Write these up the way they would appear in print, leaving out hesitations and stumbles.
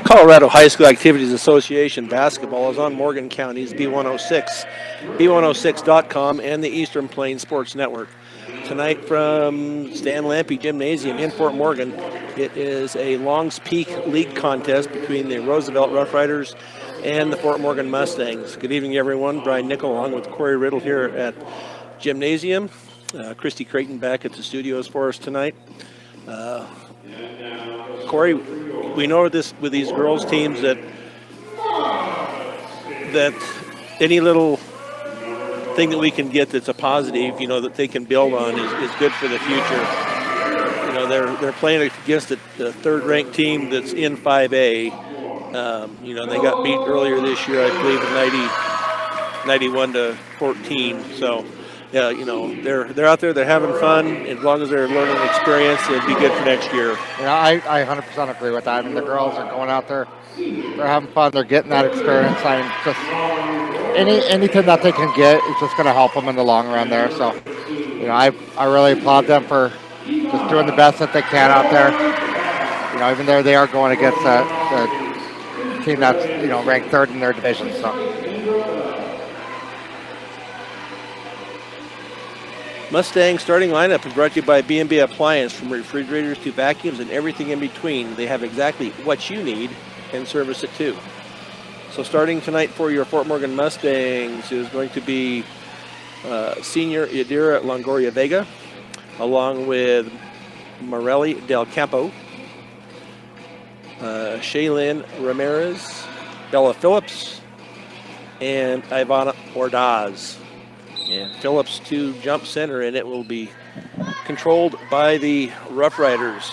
Colorado High School Activities Association basketball is on Morgan County's B106, B106.com, and the Eastern Plains Sports Network. Tonight from Stan Lampe Gymnasium in Fort Morgan, it is a Longs Peak League contest between the Roosevelt Rough Riders and the Fort Morgan Mustangs. Good evening, everyone. Brian Nickel along with Corey Riddle here at Gymnasium. Christy Creighton back at the studios for us tonight. Corey, we know this with these girls teams that any little thing that we can get that's a positive, that they can build on is good for the future. They're playing against a third-ranked team that's in 5A. They got beat earlier this year, I believe, 91-14. So, yeah, they're out there, they're having fun. As long as they're learning experience, it'll be good for next year. Yeah, I 100% agree with that. I mean, the girls are going out there, they're having fun, they're getting that experience. I mean, just anything that they can get is just going to help them in the long run there. So, I really applaud them for just doing the best that they can out there. Even though they are going against the team that's, ranked third in their division. So. Mustang starting lineup is brought to you by B&B Appliance. From refrigerators to vacuums and everything in between, they have exactly what you need and service it too. So starting tonight for your Fort Morgan Mustangs is going to be senior Yadira Longoria Vega, along with Morelli Del Campo, Shaylin Ramirez, Bella Phillips, and Ivana Ordaz. And Phillips to jump center, and it will be controlled by the Rough Riders.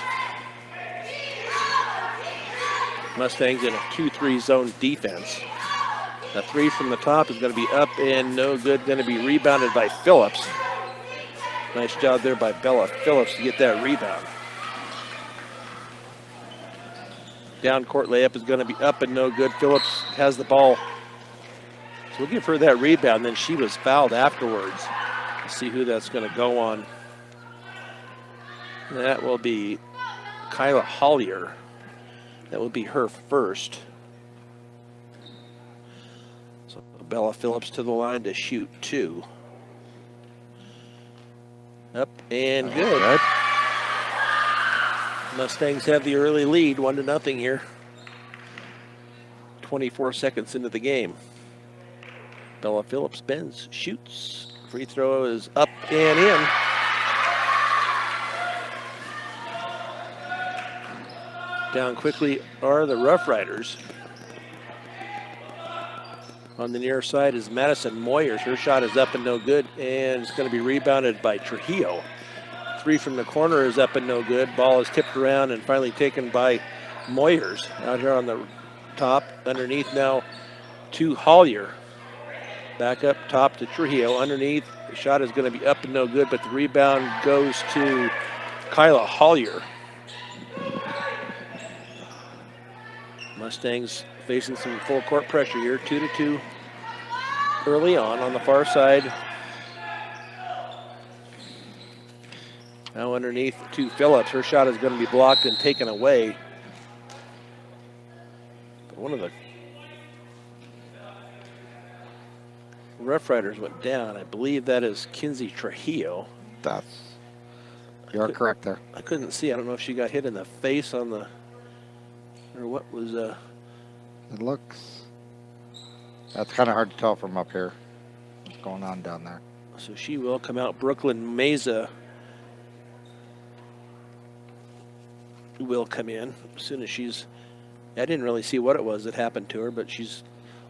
Mustangs in a 2-3 zone defense. A three from the top is going to be up and no good. Going to be rebounded by Phillips. Nice job there by Bella Phillips to get that rebound. Down court layup is going to be up and no good. Phillips has the ball. So we'll give her that rebound. Then she was fouled afterwards. Let's see who that's going to go on. That will be Kyla Hollier. That will be her first. So Bella Phillips to the line to shoot two. Up and good. Mustangs have the early lead, 1-0 here. 24 seconds into the game. Bella Phillips bends, shoots. Free throw is up and in. Down quickly are the Rough Riders. On the near side is Madison Moyers. Her shot is up and no good, and it's going to be rebounded by Trujillo. Three from the corner is up and no good. Ball is tipped around and finally taken by Moyers. Out here on the top, underneath now to Hollier. Back up top to Trujillo. Underneath, the shot is going to be up and no good, but the rebound goes to Kyla Hollier. Mustangs facing some full court pressure here. 2-2 early on the far side. Now underneath to Phillips. Her shot is going to be blocked and taken away. But one of the Rough Riders went down. I believe that is Kinsey Trujillo. You're correct there. I couldn't see. I don't know if she got hit in the face on the, or what was. It looks. That's kind of hard to tell from up here. What's going on down there? So she will come out. Brooklyn Meza will come in as soon as she's. I didn't really see what it was that happened to her, but she's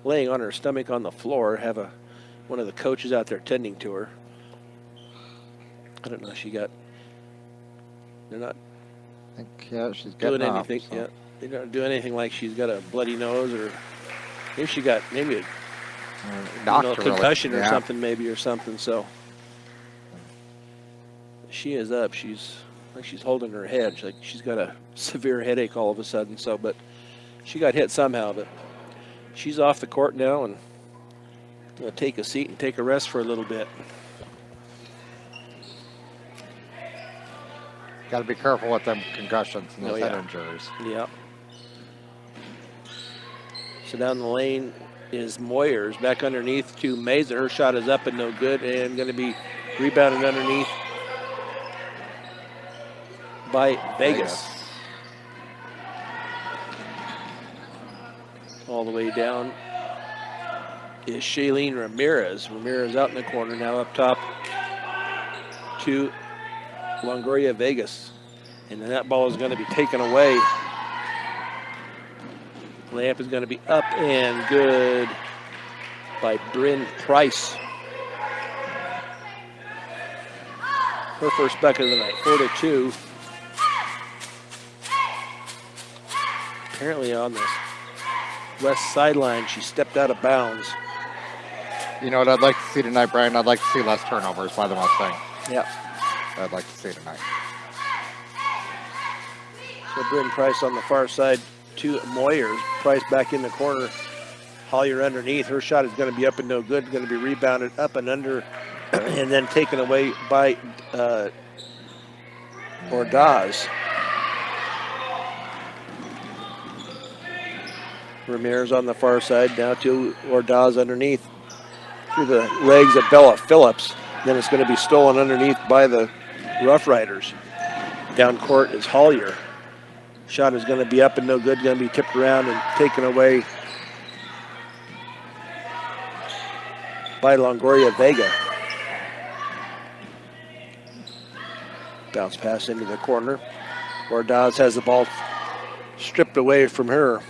laying on her stomach on the floor. Have one of the coaches out there tending to her. I don't know if she got. They're not. I think she's doing off, anything. so. Yeah, they don't do anything like she's got a bloody nose or maybe she got a concussion or something maybe or something. So she is up. She's like she's holding her head. She's got a severe headache all of a sudden. So, but she got hit somehow. But she's off the court now and gonna take a seat and take a rest for a little bit. Got to be careful with them concussions and those head injuries. Yeah. So down the lane is Moyers. Back underneath to Mazer. Her shot is up and no good, and going to be rebounded underneath by Vegas. All the way down is Shailene Ramirez. Ramirez out in the corner, now up top to Longoria Vegas. And then that ball is going to be taken away. Layup is going to be up and good by Bryn Price. Her first bucket of the night, 4-2. Apparently on this west sideline, she stepped out of bounds. You know what I'd like to see tonight, Brian? I'd like to see less turnovers by the Mustangs. Yeah. I'd like to see tonight. So Bryn Price on the far side to Moyers. Price back in the corner. Hollier underneath. Her shot is going to be up and no good. Going to be rebounded up and under and then taken away by Ordaz. Ramirez on the far side. Now to Ordaz underneath. Through the legs of Bella Phillips. Then it's going to be stolen underneath by the Rough Riders. Down court is Hollier. Shot is going to be up and no good. Going to be tipped around and taken away by Longoria Vega. Bounce pass into the corner. Ordaz has the ball stripped away from her.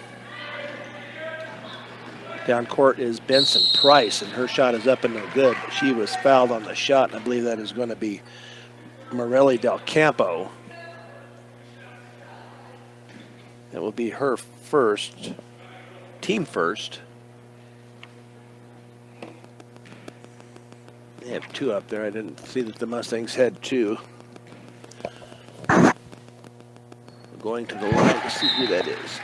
Down court is Benson Price, and her shot is up and no good. She was fouled on the shot, and I believe that is going to be Morelli Del Campo. That will be her first, team first. They have two up there. I didn't see that the Mustangs had two. We're going to the line to see who that is.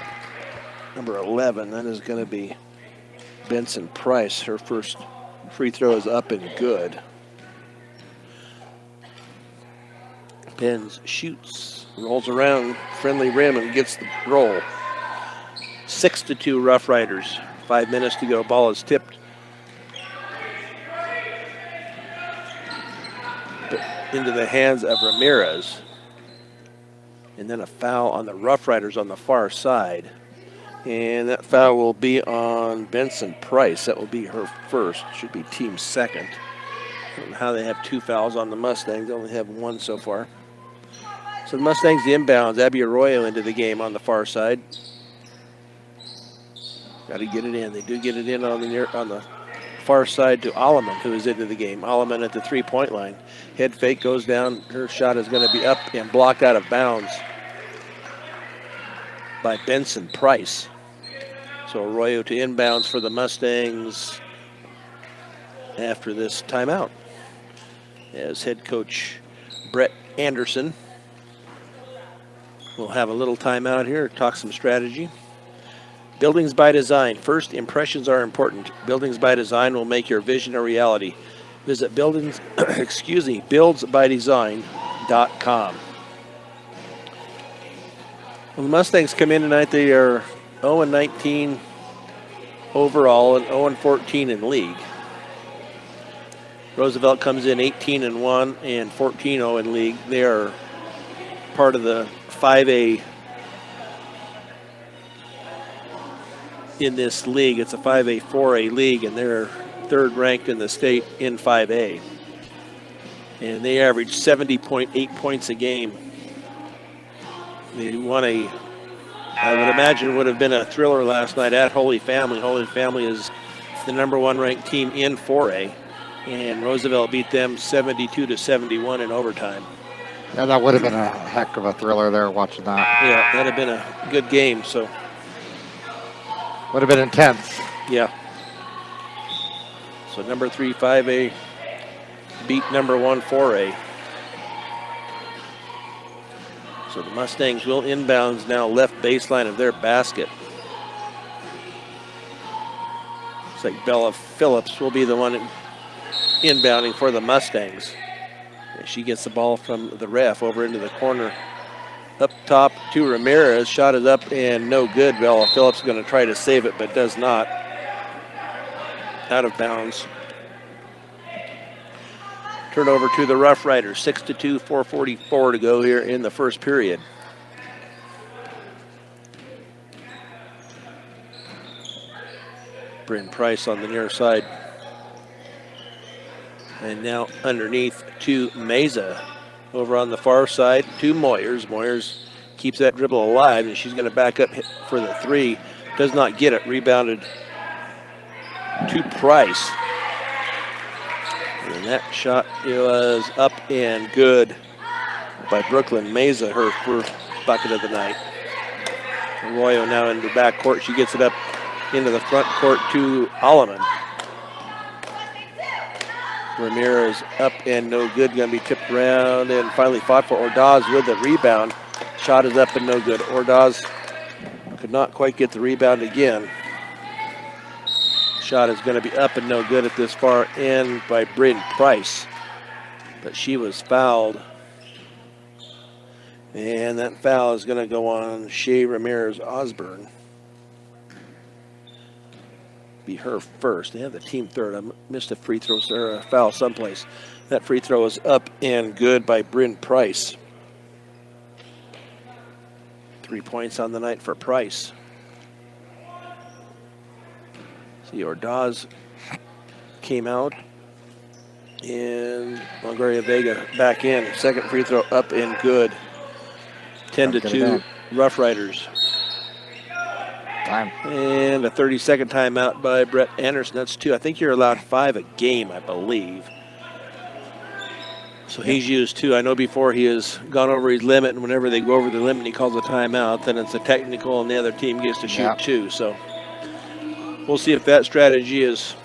Number 11, that is going to be Benson Price. Her first free throw is up and good. Pens, shoots, rolls around, friendly rim, and gets the roll. 6-2 Rough Riders. 5 minutes to go. Ball is tipped into the hands of Ramirez. And then a foul on the Rough Riders on the far side. And that foul will be on Benson Price. That will be her first. Should be team second. I don't know how they have 2 fouls on the Mustangs. They only have 1 so far. So the Mustangs, the inbounds. Abby Arroyo into the game on the far side. Got to get it in. They do get it in on the far side to Alleman, who is into the game. Alleman at the 3-point line. Head fake goes down. Her shot is going to be up and blocked out of bounds by Benson Price. So Arroyo to inbounds for the Mustangs after this timeout. As head coach Brett Anderson will have a little timeout here, talk some strategy. Buildings by Design. First impressions are important. Buildings by Design will make your vision a reality. Visit buildsbydesign.com. Well, the Mustangs come in tonight. They are 0-19 overall and 0-14 in league. Roosevelt comes in 18-1 and 14-0 in league. They are part of the 5A in this league. It's a 5A, 4A league, and they're third ranked in the state in 5A. And they average 70.8 points a game. They won I would imagine would have been a thriller last night at Holy Family. Holy Family is the #1 ranked team in 4A. And Roosevelt beat them 72-71 in overtime. Yeah, that would have been a heck of a thriller there watching that. Yeah, that would have been a good game. So would have been intense. Yeah. So number 3 5A beat #1 4A. So the Mustangs will inbounds now left baseline of their basket. Looks like Bella Phillips will be the one inbounding for the Mustangs. She gets the ball from the ref over into the corner up top to Ramirez. Shot is up and no good. Bella Phillips is going to try to save it, but does not. Out of bounds. Turnover to the Rough Riders. 6-2, 4:44 to go here in the first period. Bryn Price on the near side. And now underneath to Meza. Over on the far side to Moyers. Moyers keeps that dribble alive, and she's going to back up for the three. Does not get it. Rebounded to Price. And that shot was up and good by Brooklyn Meza, her first bucket of the night. Arroyo now in the back court. She gets it up into the front court to Alleman. Ramirez up and no good. Going to be tipped around and finally fought for Ordaz with the rebound. Shot is up and no good. Ordaz could not quite get the rebound again. Shot is going to be up and no good at this far end by Bryn Price. But she was fouled. And that foul is going to go on Shea Ramirez Osborne. Be her first. They have the team third. I missed a free throw or a foul someplace. That free throw is up and good by Bryn Price. 3 points on the night for Price. See, Ordaz came out. And Longoria Vega back in. Second free throw up and good. 10-2 Rough Riders. Time. And a 30-second timeout by Brett Anderson. That's 2. I think you're allowed 5 a game, I believe. So he's used 2. I know before he has gone over his limit, and whenever they go over the limit and he calls a timeout, then it's a technical and the other team gets to shoot 2. So we'll see if that strategy is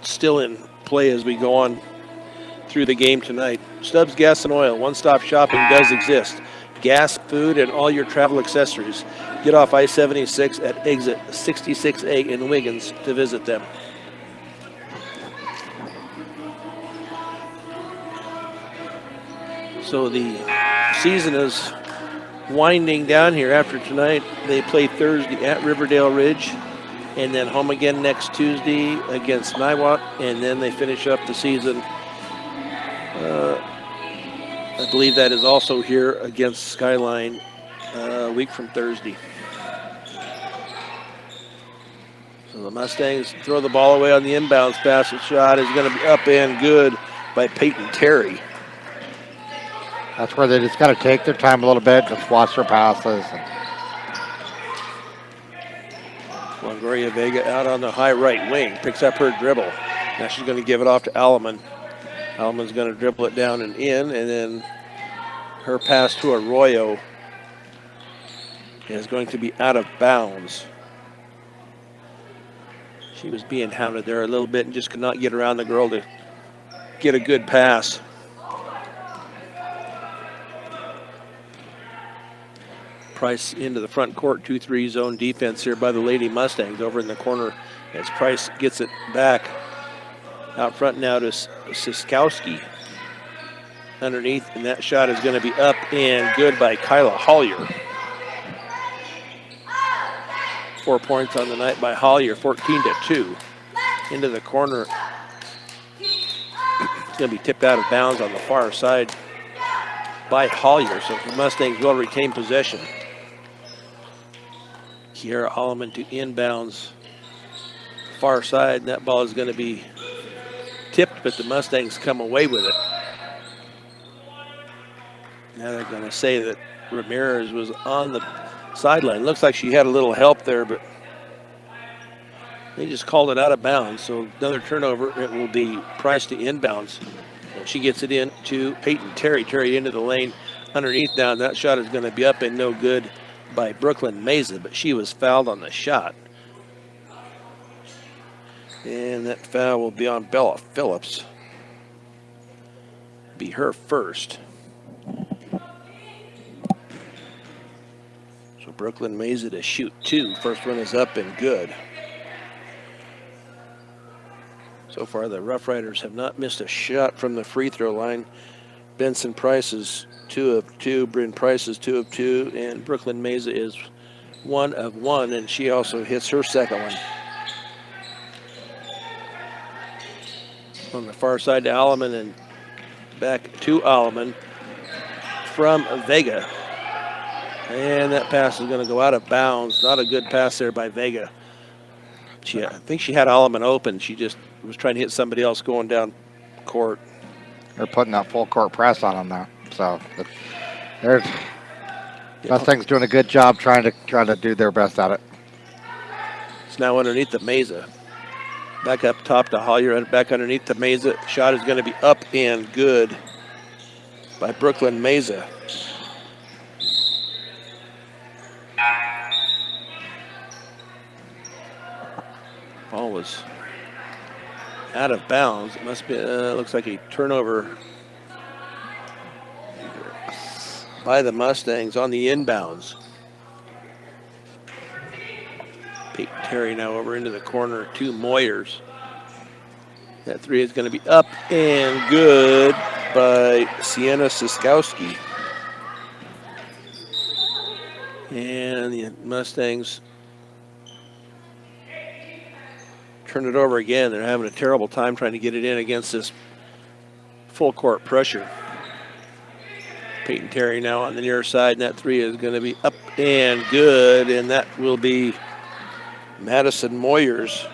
still in play as we go on through the game tonight. Stubbs Gas and Oil, one-stop shopping does exist. Gas, food, and all your travel accessories. Get off I-76 at exit 66A in Wiggins to visit them. So the season is winding down here after tonight. They play Thursday at Riverdale Ridge and then home again next Tuesday against Niwot, and then they finish up the season. I believe that is also here against Skyline a week from Thursday. So the Mustangs throw the ball away on the inbounds pass. The shot is going to be up and good by Peyton Terry. That's where they just got to take their time a little bit, just watch their passes. Longoria Vega out on the high right wing, picks up her dribble. Now she's going to give it off to Alleman. Alleman's going to dribble it down and in, and then her pass to Arroyo is going to be out of bounds. She was being hounded there a little bit and just could not get around the girl to get a good pass. Price into the front court, 2-3 zone defense here by the Lady Mustangs over in the corner as Price gets it back. Out front now to Siskowski. Underneath, and that shot is going to be up and good by Kyla Hollier. 4 points on the night by Hollier, 14-2. Into the corner. It's going to be tipped out of bounds on the far side by Hollier, so the Mustangs will retain possession. Kiera Alleman to inbounds. Far side, and that ball is going to be tipped, but the Mustangs come away with it. Now they're going to say that Ramirez was on the sideline. Looks like she had a little help there, but they just called it out of bounds. So another turnover. It will be Price to inbounds. And she gets it in to Peyton Terry. Terry into the lane underneath now. And that shot is going to be up and no good by Brooklyn Meza, but she was fouled on the shot. And that foul will be on Bella Phillips. Be her first. So Brooklyn Meza to shoot 2. First one is up and good. So far the Rough Riders have not missed a shot from the free throw line. Benson Price is 2 of 2. Bryn Price is 2 of 2. And Brooklyn Mesa is 1 of 1. And she also hits her second one. On the far side to Alleman and back to Alleman from Vega. And that pass is going to go out of bounds. Not a good pass there by Vega. I think she had Alleman open. She just was trying to hit somebody else going down court. They're putting that full court press on them now. So they're Mustang's doing a good job trying to do their best at it. It's now underneath the Mesa. Back up top to Hollier, back underneath the Mesa. Shot is going to be up and good by Brooklyn Mesa. Ball was out of bounds. It must be, looks like a turnover by the Mustangs on the inbounds. Peyton Terry now over into the corner to Moyers. That three is going to be up and good by Sienna Siskowski. And the Mustangs turn it over again. They're having a terrible time trying to get it in against this full court pressure. Peyton Terry now on the near side, and that three is going to be up and good, and that will be Madison Moyers.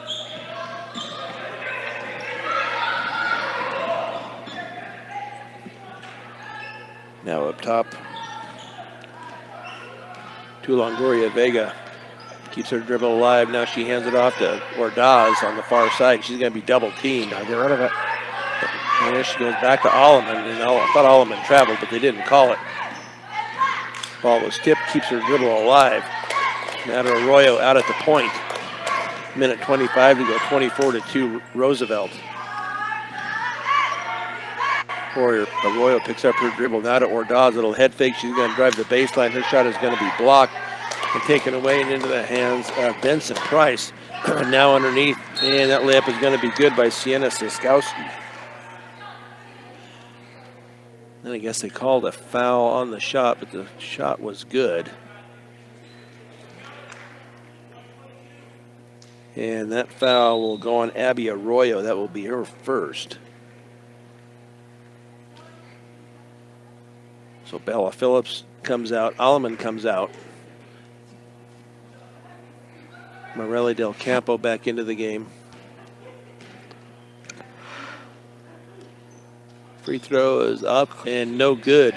Now up top to Longoria Vega. Keeps her dribble alive. Now she hands it off to Ordaz on the far side. She's going to be double teamed. Gotta get rid of it. And there she goes back to Alleman. And I thought Alleman traveled, but they didn't call it. Ball was tipped, keeps her dribble alive. Now to Arroyo out at the point. Minute 25 to go, 24-2 Roosevelt. Arroyo picks up her dribble. Now to Ordaz. Little head fake. She's going to drive the baseline. Her shot is going to be blocked and taken away and into the hands of Benson Price. Now underneath, and that layup is going to be good by Sienna Siskowski. Then I guess they called a foul on the shot, but the shot was good. And that foul will go on Abby Arroyo. That will be her first. So Bella Phillips comes out. Alleman comes out. Morelli Del Campo back into the game. Free throw is up and no good.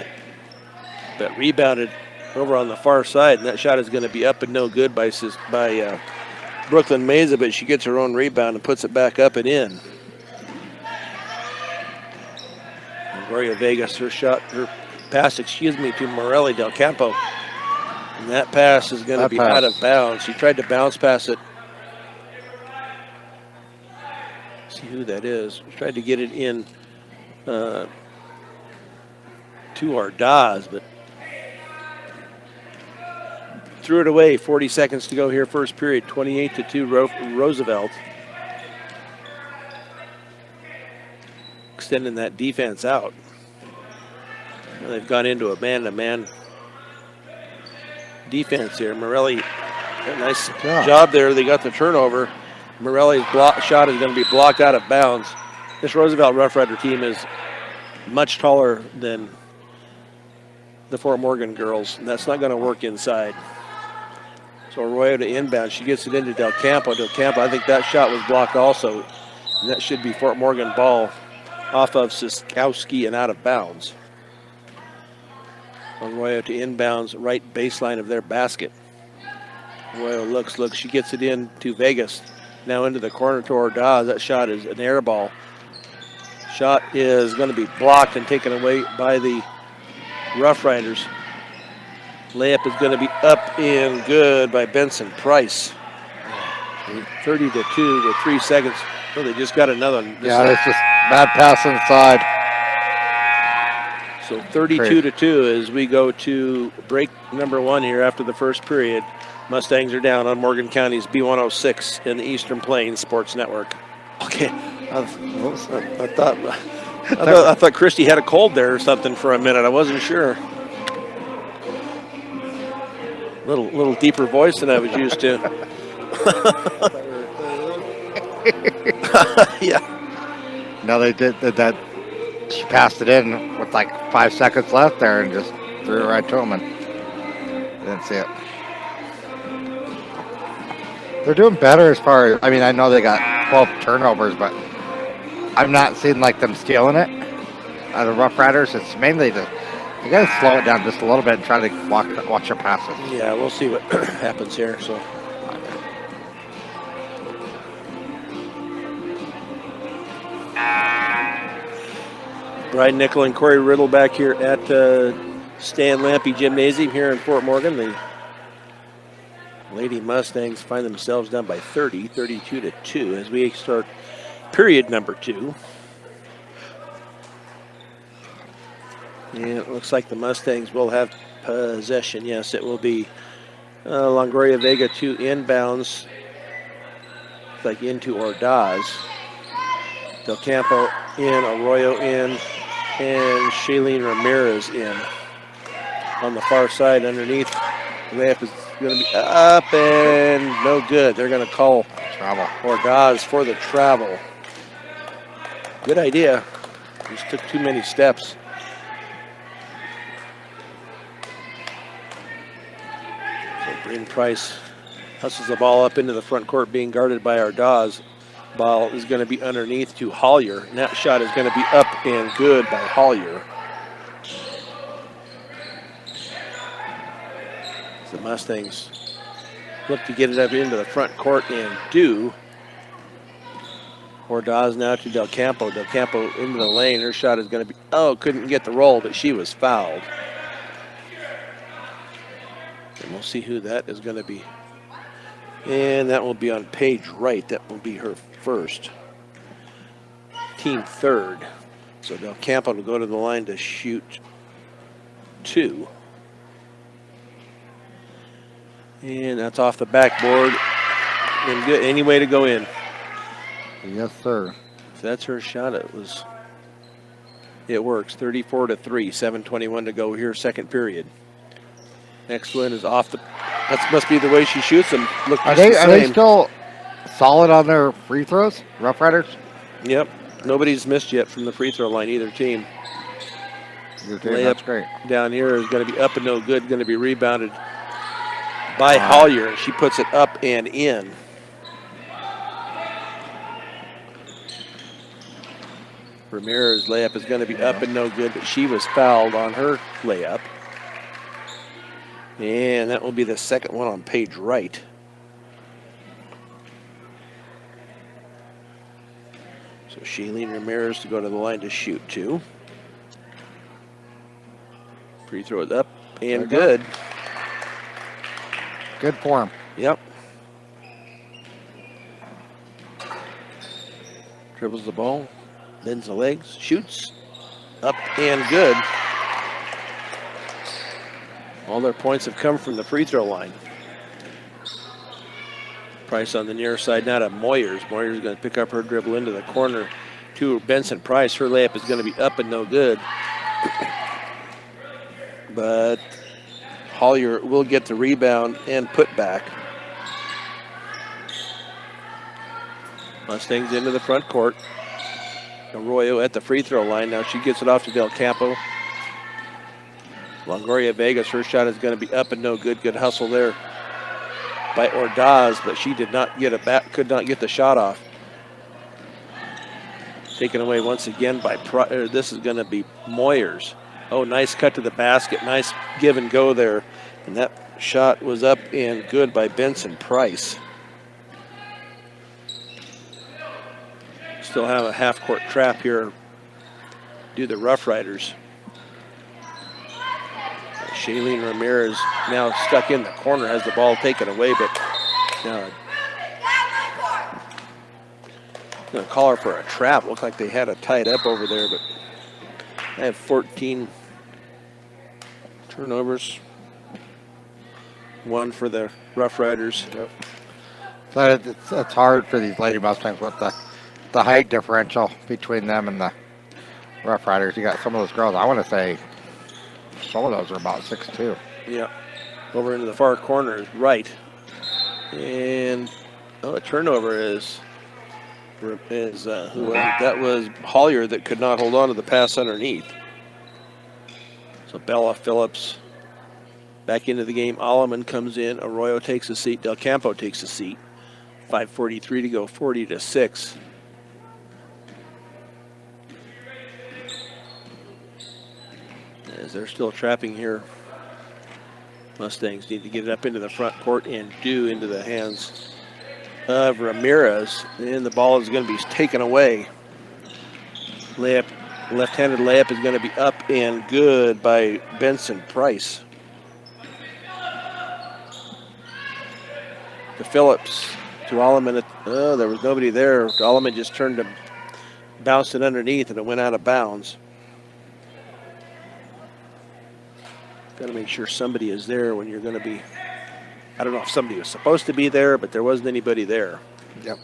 But rebounded over on the far side, and that shot is going to be up and no good by Brooklyn Mesa, but she gets her own rebound and puts it back up and in. Gloria Vegas, her pass, to Morelli Del Campo. And that pass is going to be out of bounds. She tried to bounce pass it. See who that is. She tried to get it in to Ordaz, but threw it away. 40 seconds to go here, first period. 28-2 Roosevelt. Extending that defense out. Well, they've gone into a man-to-man defense here. Morelli, a nice job there. They got the turnover. Morelli's shot is going to be blocked out of bounds. This Roosevelt Rough Rider team is much taller than the Fort Morgan girls, and that's not going to work inside. So Arroyo to inbound. She gets it into Del Campo. Del Campo, I think that shot was blocked also. And that should be Fort Morgan ball off of Siskowski and out of bounds. Arroyo to inbounds, right baseline of their basket. Arroyo looks. She gets it in to Vegas. Now into the corner to Ordaz. That shot is an air ball. Shot is going to be blocked and taken away by the Rough Riders. Layup is going to be up and good by Benson Price. 30-2 with 3 seconds. Oh, they just got another one. Yeah, it's just bad pass inside. So 32-2 as we go to break number 1 here after the first period. Mustangs are down on Morgan County's B106 in the Eastern Plains Sports Network. Okay, I thought I thought Christy had a cold there or something for a minute. I wasn't sure. Little deeper voice than I was used to. Yeah. No, they did that. She passed it in with like 5 seconds left there and just threw it right to him and didn't see it. They're doing better as far as, I mean, I know they got 12 turnovers, but I'm not seeing like them stealing it out of Rough Riders. It's mainly you got to slow it down just a little bit and try to watch your passes. Yeah, we'll see what happens here. So. Brian Nickel and Corey Riddle back here at Stan Lampe Gymnasium here in Fort Morgan. The Lady Mustangs find themselves down by 32-2 as we start period number 2. And it looks like the Mustangs will have possession. Yes, it will be Longoria Vega 2 inbounds, like into Ordaz. Del Campo in, Arroyo in, and Shailene Ramirez in. On the far side underneath, layup is going to be up and no good. They're going to call travel. Ordaz for the travel. Good idea. Just took too many steps. So Bryn Price hustles the ball up into the front court, being guarded by Ordaz. Ball is going to be underneath to Hollier, and that shot is going to be up and good by Hollier. The Mustangs look to get it up into the front court and do. Ordaz now to Del Campo. Del Campo into the lane. Her shot is going to be, couldn't get the roll, but she was fouled. And we'll see who that is going to be. And that will be on Paige Wright. That will be her first. Team third. So Del Campo will go to the line to shoot 2. And that's off the backboard. And good. Any way to go in. Yes, sir. If that's her shot, it works. 34-3, 7:21 to go here, second period. Next one is off the. That must be the way she shoots them. Are they still solid on their free throws, Rough Riders? Yep. Nobody's missed yet from the free throw line, either team. That's great. Down here is going to be up and no good. Going to be rebounded by Hollier. She puts it up and in. Ramirez's layup is going to be up and no good, but she was fouled on her layup. And that will be the second one on Paige Wright. So Shailene Ramirez to go to the line to shoot 2. Free throw is up and good. Good form. Yep. Dribbles the ball, bends the legs, shoots, up and good. All their points have come from the free throw line. Price on the near side now to Moyers. Moyers is going to pick up her dribble into the corner to Benson Price. Her layup is going to be up and no good. But Hollier will get the rebound and put back. Mustangs into the front court. Arroyo at the free throw line. Now she gets it off to Del Campo. Longoria Vegas, her shot is going to be up and no good. Good hustle there by Ordaz, but she did not get it back, could not get the shot off. Taken away once again by, this is going to be Moyers. Oh, nice cut to the basket. Nice give and go there. And that shot was up and good by Benson Price. Still have a half-court trap here. Do the Rough Riders. Shailene Ramirez now stuck in the corner, has the ball taken away, but now going to call her for a trap. Looked like they had it tied up over there, but I have 14 turnovers. 1 for the Rough Riders. Yep. So it's hard for these Lady Mustangs with the height differential between them and the Rough Riders. You got some of those girls. I want to say some of those are about 6'2". Yeah. Over into the far corner is right. And a turnover is who was it? That was Hollier that could not hold on to the pass underneath. So Bella Phillips back into the game. Alleman comes in. Arroyo takes a seat. Del Campo takes a seat. 5:43 to go, 40-6. As they're still trapping here. Mustangs need to get it up into the front court and into the hands of Ramirez. And the ball is going to be taken away. Left-handed layup is going to be up and good by Benson Price. To Phillips, to Alleman. Oh, there was nobody there. Alleman just turned to bounce it underneath and it went out of bounds. Got to make sure somebody is there when you're going to be. I don't know if somebody was supposed to be there, but there wasn't anybody there. Yep.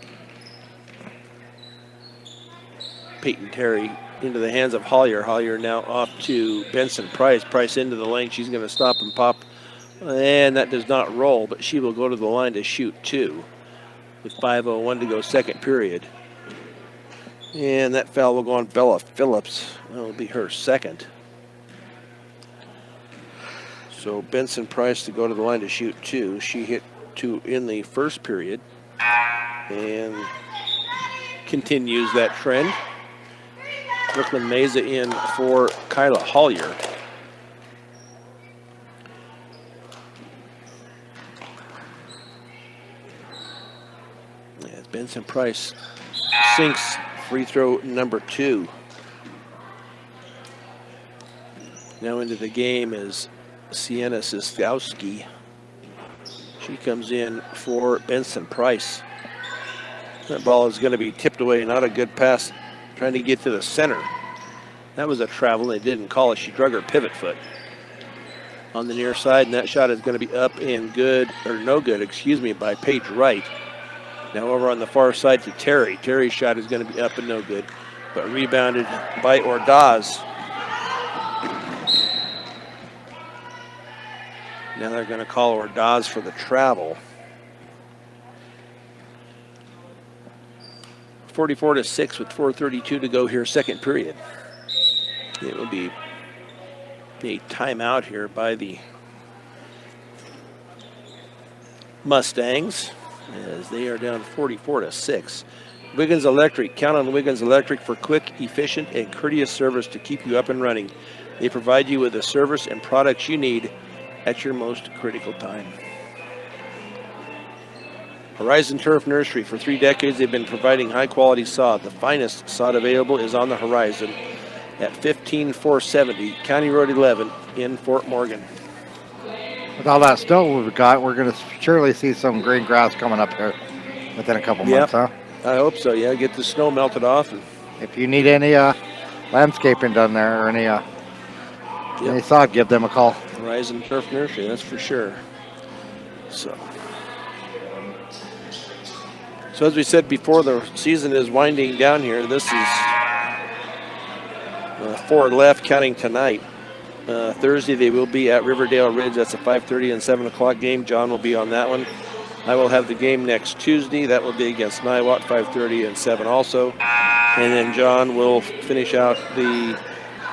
Peyton Terry into the hands of Hollier. Hollier now off to Benson Price. Price into the lane. She's going to stop and pop. And that does not roll, but she will go to the line to shoot 2 with 5:01 to go, second period. And that foul will go on Bella Phillips. That will be her second. So Benson Price to go to the line to shoot 2. She hit 2 in the first period and continues that trend. Brooklyn Mesa in for Kyla Hollier. As Benson Price sinks free throw number 2. Now into the game is Sienna Siskowski. She comes in for Benson Price. That ball is going to be tipped away. Not a good pass. Trying to get to the center. That was a travel. They didn't call it. She drug her pivot foot on the near side, and that shot is going to be up and good, or no good, excuse me, by Paige Wright. Now over on the far side to Terry. Terry's shot is going to be up and no good, but rebounded by Ordaz. Now they're going to call Ordaz for the travel. 44-6 with 4:32 to go here, second period. It will be a timeout here by the Mustangs as they are down 44-6. Wiggins Electric. Count on Wiggins Electric for quick, efficient, and courteous service to keep you up and running. They provide you with the service and products you need at your most critical time. Horizon Turf Nursery. For 3 decades, they've been providing high-quality sod. The finest sod available is on the horizon at 15470 County Road 11 in Fort Morgan. With all that snow we've got, we're going to surely see some green grass coming up here within a couple months, huh? I hope so, yeah. Get the snow melted off. And if you need any landscaping done there or any sod, give them a call. Horizon Turf Nursery, that's for sure. So as we said before, the season is winding down here. This is 4 left, counting tonight. Thursday they will be at Riverdale Ridge. That's a 5:30 and 7 o'clock game. John will be on that one. I will have the game next Tuesday. That will be against Niwot, 5:30 and 7 also. And then John will finish out the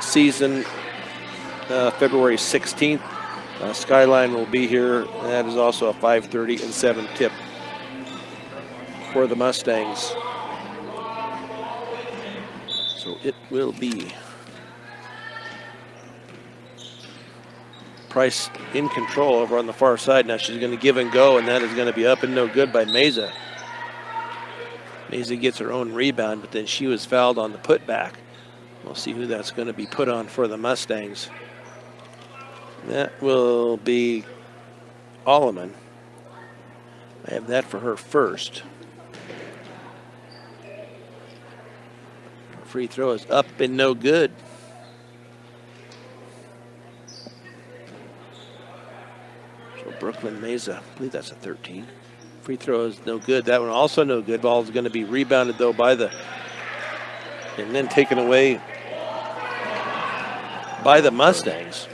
season February 16th. Skyline will be here. That is also a 5:30 and 7 tip for the Mustangs. So it will be Price in control over on the far side. Now she's going to give and go, and that is going to be up and no good by Meza. Meza gets her own rebound, but then she was fouled on the putback. We'll see who that's going to be put on for the Mustangs. That will be Alleman. I have that for her first. Free throw is up and no good. So Brooklyn Mesa, I believe that's a 13. Free throw is no good. That one also no good. Ball is going to be rebounded though by and then taken away by the Mustangs.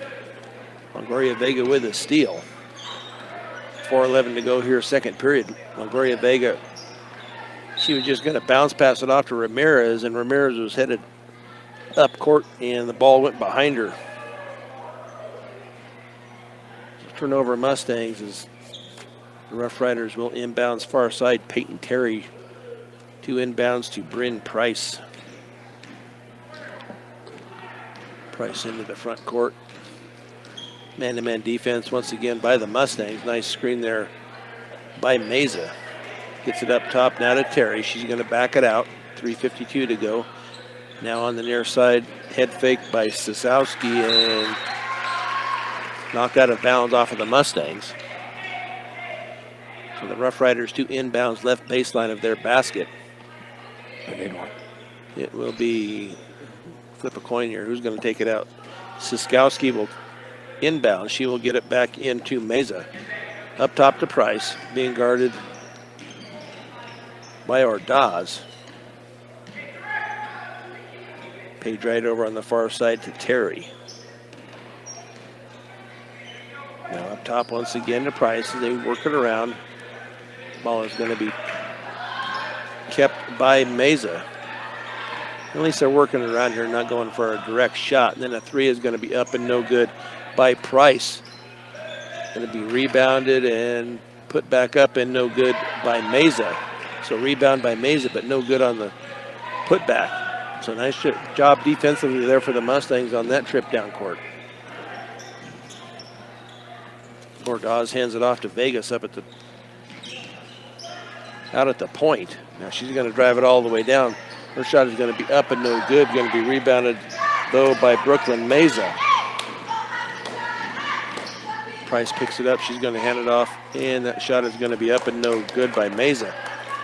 Longoria Vega with a steal. 4:11 to go here, second period. Longoria Vega, she was just going to bounce pass it off to Ramirez, and Ramirez was headed up court, and the ball went behind her. Turnover Mustangs as the Rough Riders will inbounds far side. Peyton Terry to inbounds to Bryn Price. Price into the front court. Man-to-man defense once again by the Mustangs. Nice screen there by Meza. Gets it up top now to Terry. She's going to back it out. 3:52 to go. Now on the near side, head fake by Sosowski and knocked out of bounds off of the Mustangs. So the Rough Riders to inbounds left baseline of their basket. It will be, flip a coin here, who's going to take it out? Siskowski will inbound. She will get it back into Meza. Up top to Price, being guarded by Ordaz. Page right over on the far side to Terry. Now up top once again to Price as they work it around. Ball is going to be kept by Meza. At least they're working around here, not going for a direct shot. And then a three is going to be up and no good by Price. Going to be rebounded and put back up and no good by Meza. So rebound by Meza, but no good on the putback. So nice job defensively there for the Mustangs on that trip down court. Ordaz hands it off to Vegas up at the out at the point. Now she's going to drive it all the way down. Her shot is going to be up and no good. Going to be rebounded, though, by Brooklyn Meza. Price picks it up. She's going to hand it off, and that shot is going to be up and no good by Meza.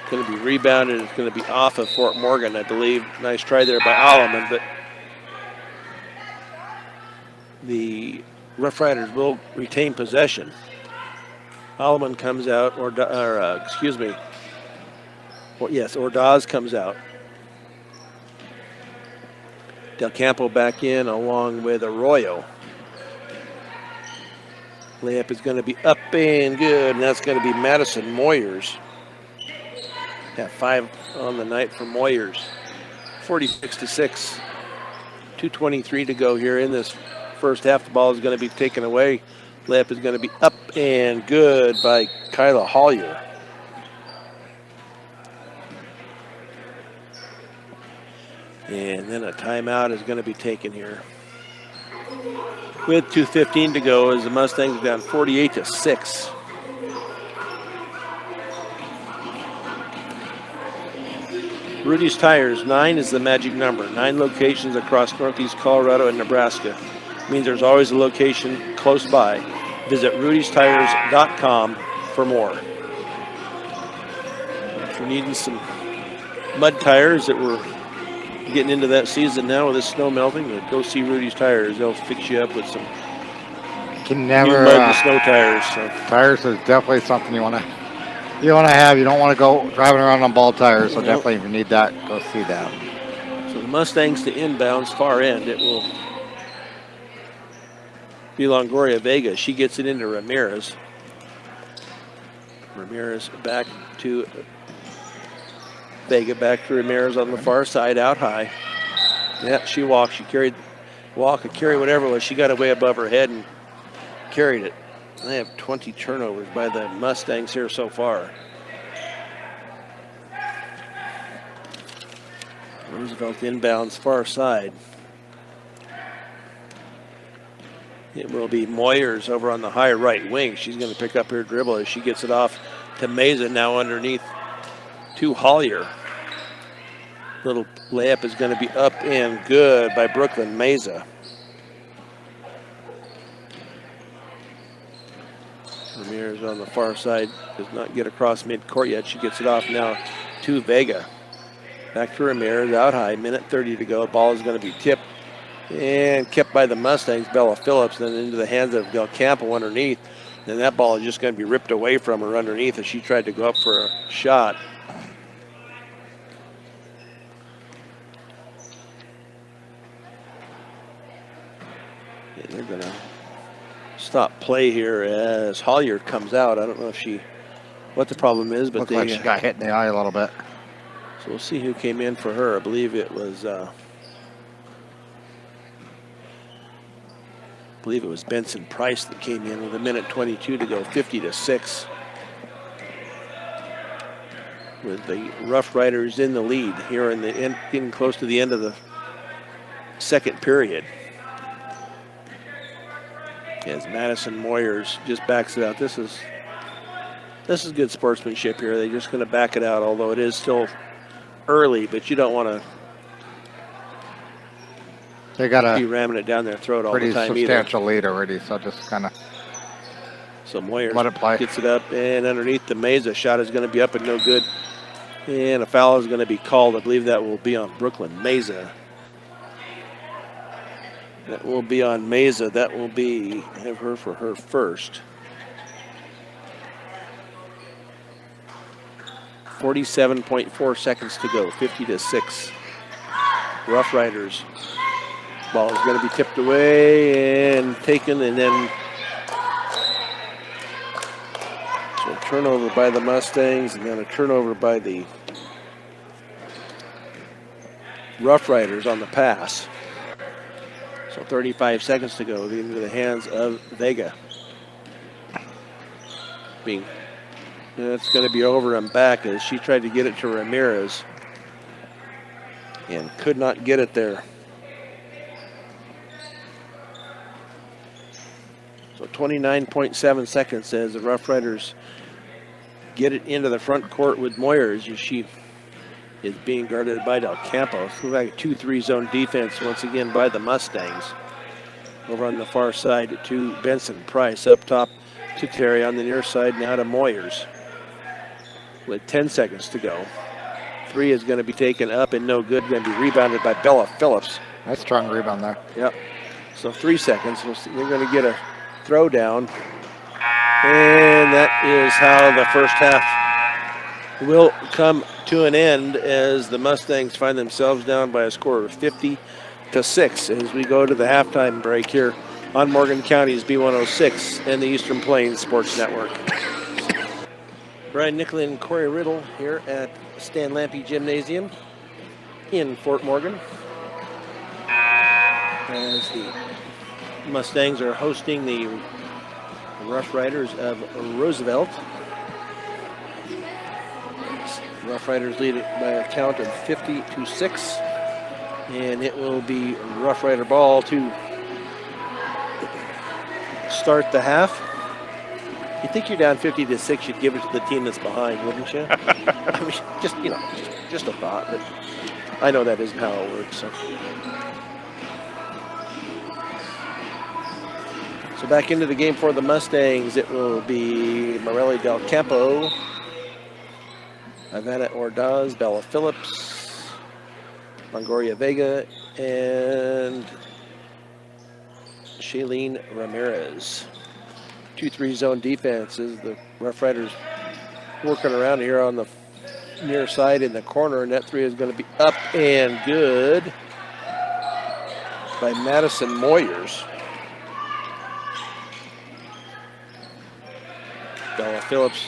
Going to be rebounded. It's going to be off of Fort Morgan, I believe. Nice try there by Alleman, but the Rough Riders will retain possession. Alleman comes out, Ordaz comes out. Del Campo back in along with Arroyo. Layup is going to be up and good, and that's going to be Madison Moyers. Got 5 on the night for Moyers. 46-6. 2:23 to go here in this first half. The ball is going to be taken away. Layup is going to be up and good by Kyla Hollier. And then a timeout is going to be taken here. With 2:15 to go as the Mustangs are down 48-6. Rudy's Tires, 9 is the magic number. 9 locations across Northeast Colorado and Nebraska. Means there's always a location close by. Visit rudystires.com for more. If you're needing some mud tires that we're getting into that season now with the snow melting, go see Rudy's Tires. They'll fix you up with some can never new mud and snow tires. So. Tires is definitely something you want to have. You don't want to go driving around on ball tires, so definitely if you need that, go see them. So the Mustangs to inbounds, far end. It will be Longoria Vega. She gets it into Ramirez. Ramirez back to Vega, back to Ramirez on the far side, out high. Yeah, she walked. She carried, carry whatever it was. She got it way above her head and carried it. They have 20 turnovers by the Mustangs here so far. Roosevelt inbounds far side. It will be Moyers over on the high right wing. She's going to pick up her dribble as she gets it off to Meza, now underneath to Hollier. Little layup is going to be up and good by Brooklyn Meza. Ramirez on the far side does not get across midcourt yet. She gets it off now to Vega. Back to Ramirez, out high, minute 30 to go. Ball is going to be tipped and kept by the Mustangs, Bella Phillips, then into the hands of Del Campo underneath. Then that ball is just going to be ripped away from her underneath as she tried to go up for a shot. They're going to stop play here as Hollier comes out. I don't know if what the problem is, but Looks like she got hit in the eye a little bit. So we'll see who came in for her. I believe it was Benson Price that came in with 1:22 to go, 50-6. With the Rough Riders in the lead here in the getting close to the end of the second period. As Madison Moyers just backs it out. This is good sportsmanship here. They're just going to back it out, although it is still early, but you don't want to be ramming it down their throat all the time either. Pretty substantial lead already, so just kind of. So Moyers let it play. Gets it up, and underneath the Mesa shot is going to be up and no good. And a foul is going to be called. I believe that will be on Brooklyn Mesa. That will be on Mesa. That will be, have her for her first. 47.4 seconds to go, 50-6. Rough Riders. Ball is going to be tipped away and taken, and then so a turnover by the Mustangs, and then a turnover by the Rough Riders on the pass. So 35 seconds to go into the hands of Vega. It's going to be over and back as she tried to get it to Ramirez and could not get it there. So 29.7 seconds as the Rough Riders get it into the front court with Moyers as she is being guarded by Del Campo. So like a 2-3 zone defense once again by the Mustangs. Over on the far side to Benson Price, up top to Terry on the near side, now to Moyers with 10 seconds to go. Three is going to be taken up and no good, going to be rebounded by Bella Phillips. Nice strong rebound there. Yep. So 3 seconds, we're going to get a throw down. And that is how the first half will come to an end as the Mustangs find themselves down by a score of 50-6 as we go to the halftime break here on Morgan County's B106 and the Eastern Plains Sports Network. Brian Nicklin and Corey Riddle here at Stan Lampe Gymnasium in Fort Morgan as the Mustangs are hosting the Rough Riders of Roosevelt. Rough Riders lead it by a count of 50-6, and it will be Rough Rider ball to start the half. You think you're down 50-6, you'd give it to the team that's behind, wouldn't you? I mean, just a thought, but I know that isn't how it works. So back into the game for the Mustangs, it will be Morelli Del Campo, Ivana Ordaz, Bella Phillips, Longoria Vega, and Shailene Ramirez. 2-3 zone defenses. The Rough Riders working around here on the near side in the corner, and that three is going to be up and good by Madison Moyers. Bella Phillips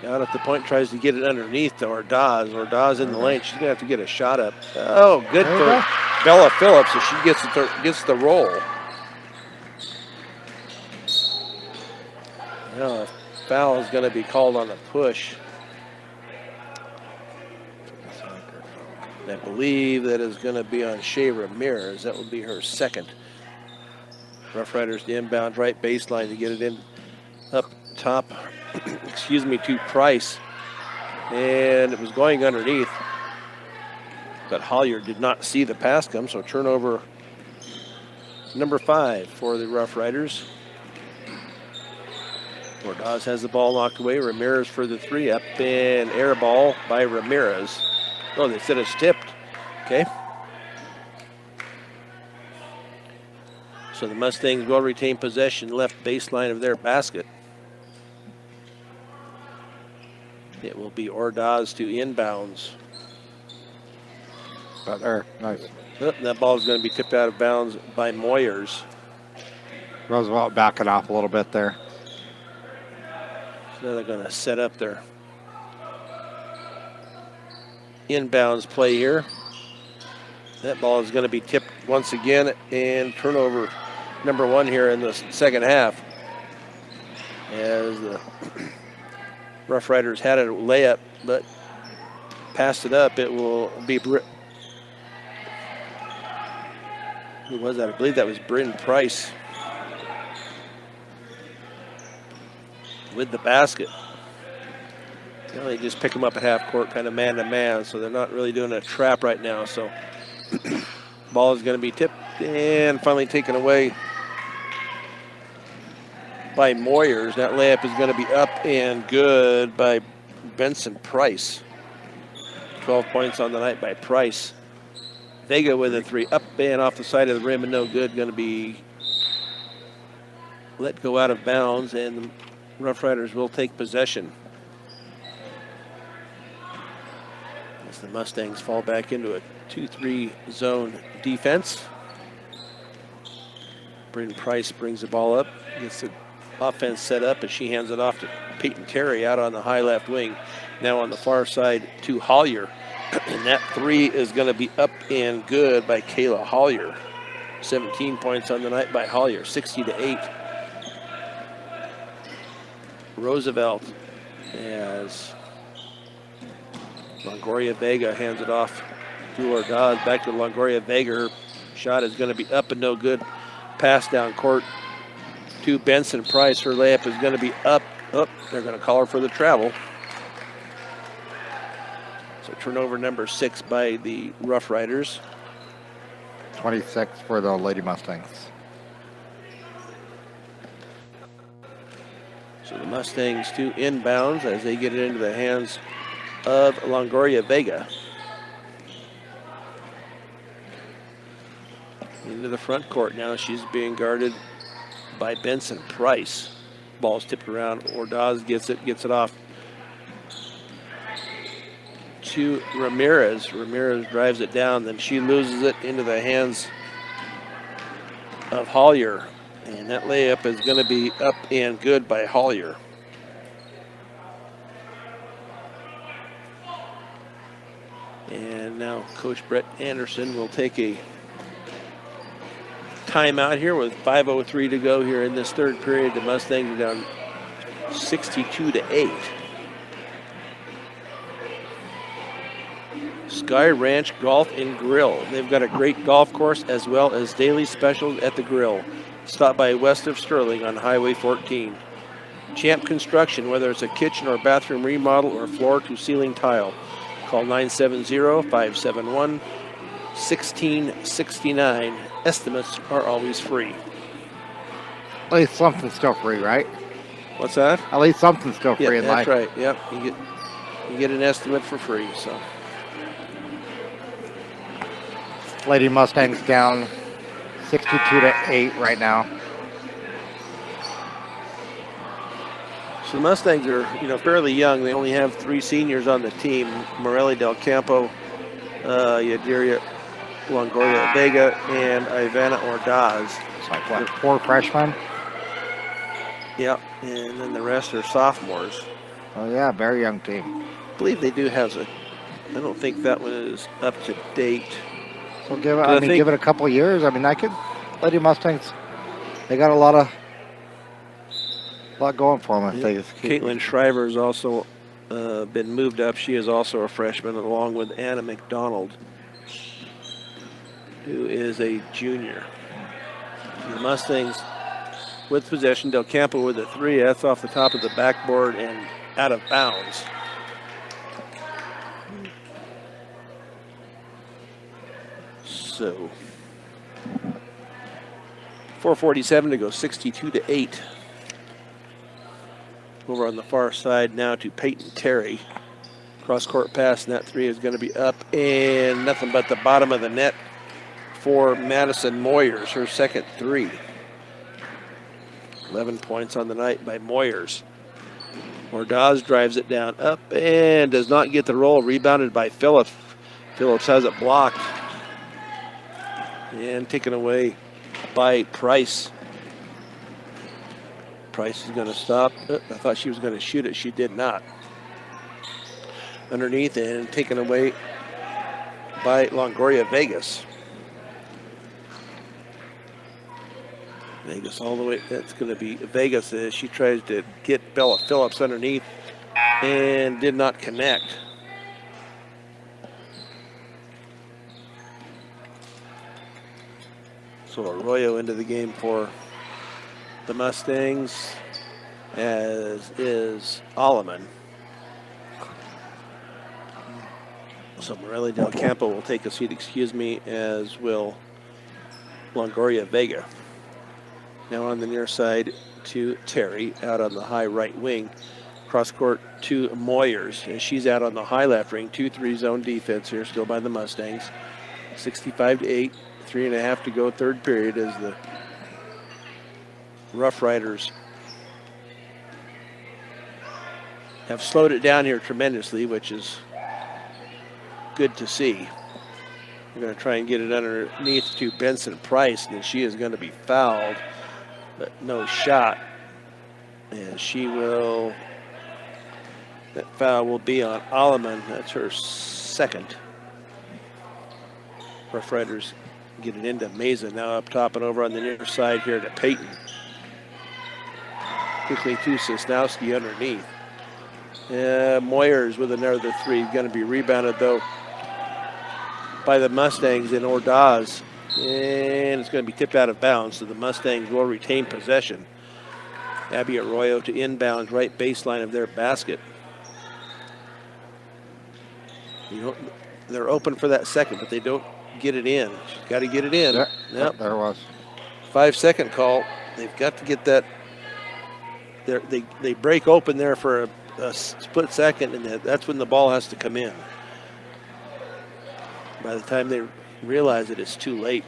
out at the point, tries to get it underneath to Ordaz. Ordaz in the lane. She's going to have to get a shot up. Oh, good for Bella Phillips if she gets the roll. Now a foul is going to be called on the push. I believe that is going to be on Shea Ramirez. That will be her second. Rough Riders the inbound right baseline to get it in up top, excuse me, to Price. And it was going underneath, but Hollier did not see the pass come, so turnover number 5 for the Rough Riders. Ordaz has the ball knocked away. Ramirez for the three, up and air ball by Ramirez. Oh, they said it's tipped. Okay. So the Mustangs will retain possession left baseline of their basket. It will be Ordaz to inbounds. But there, nice. Oh, that ball is going to be tipped out of bounds by Moyers. Roosevelt backing off a little bit there. So they're going to set up their inbounds play here. That ball is going to be tipped once again, and turnover number 1 here in the second half. As the Rough Riders had a layup, but passed it up. It will be who was that? I believe that was Bryn Price with the basket. You know, they just pick them up at half court, kind of man to man, so they're not really doing a trap right now. So ball is going to be tipped and finally taken away by Moyers. That layup is going to be up and good by Benson Price. 12 points on the night by Price. Vega with a 3, up and off the side of the rim and no good. Going to be let go out of bounds, and the Rough Riders will take possession as the Mustangs fall back into a 2-3 zone defense. Bryn Price brings the ball up, gets the offense set up, and she hands it off to Peyton Terry out on the high left wing. Now on the far side to Hollier. And that 3 is going to be up and good by Kayla Hollier. 17 points on the night by Hollier, 60-8. Roosevelt as Longoria Vega hands it off to Ordaz. Back to Longoria Vega. Her shot is going to be up and no good. Pass down court to Benson Price. Her layup is going to be up. Oh, they're going to call her for the travel. So turnover number 6 by the Rough Riders. 26 for the Lady Mustangs. So the Mustangs to inbounds as they get it into the hands of Longoria Vega. Into the front court now. She's being guarded by Benson Price. Ball's tipped around. Ordaz gets it off to Ramirez. Ramirez drives it down, then she loses it into the hands of Hollier. And that layup is going to be up and good by Hollier. And now Coach Brett Anderson will take a timeout here with 5:03 to go here in this third period. The Mustangs are down 62-8. Sky Ranch Golf and Grill. They've got a great golf course as well as daily specials at the grill. Stop by west of Sterling on Highway 14. Champ Construction, whether it's a kitchen or bathroom remodel or floor to ceiling tile. Call 970-571-1669. Estimates are always free. At least something's still free, right? What's that? At least something's still free in life. That's right. Yep, you get an estimate for free. So Lady Mustangs down 62-8 right now. So the Mustangs are, fairly young. They only have 3 seniors on the team: Morelli Del Campo, Yadiria Longoria Vega, and Ivana Ordaz. It's like what, 4 freshmen? Yep, and then the rest are sophomores. Oh yeah, very young team. I believe they do have I don't think that one is up to date. So give it a couple of years. I mean, Lady Mustangs, they got a lot going for them. Caitlin Shriver has also been moved up. She is also a freshman, along with Anna McDonald, who is a junior. The Mustangs with possession. Del Campo with a 3. That's off the top of the backboard and out of bounds. So 4:47 to go, 62-8. Over on the far side now to Peyton Terry. Cross-court pass, and that 3 is going to be up and nothing but the bottom of the net for Madison Moyers, her second 3. 11 points on the night by Moyers. Ordaz drives it down, up, and does not get the roll. Rebounded by Phillips. Phillips has it blocked and taken away by Price. Price is going to stop. I thought she was going to shoot it. She did not. Underneath and taken away by Longoria Vegas. Vegas all the way. That's going to be Vegas as she tries to get Bella Phillips underneath and did not connect. So Arroyo into the game for the Mustangs, as is Alleman. So Morelli Del Campo will take a seat, as will Longoria Vega. Now on the near side to Terry, out on the high right wing. Cross court to Moyers, and she's out on the high left wing. 2-3 zone defense here, still by the Mustangs. 65-8, 3.5 to go, third period, as the Rough Riders have slowed it down here tremendously, which is good to see. We're going to try and get it underneath to Benson Price, and she is going to be fouled, but no shot. And she will, that foul will be on Alleman. That's her second. Rough Riders get it into Meza, now up top and over on the near side here to Peyton. Quickly to Sosnowski underneath. Moyers with another three. Going to be rebounded, though, by the Mustangs in Ordaz. And it's going to be tipped out of bounds, so the Mustangs will retain possession. Abby Arroyo to inbound right baseline of their basket. They're open for that second, but they don't get it in. She's got to get it in. Yep, there was. 5-second call. They've got to get that. They break open there for a split second, and that's when the ball has to come in. By the time they realize it, it's too late.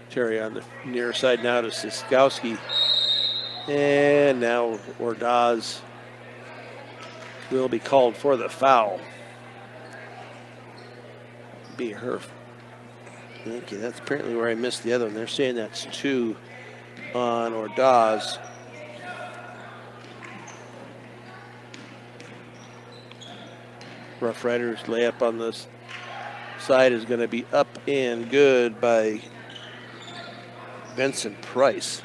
Terry on the near side now to Siskowski. And now Ordaz will be called for the foul. Be her. Okay, that's apparently where I missed the other one. They're saying that's 2 on Ordaz. Rough Riders layup on this side is going to be up and good by Benson Price.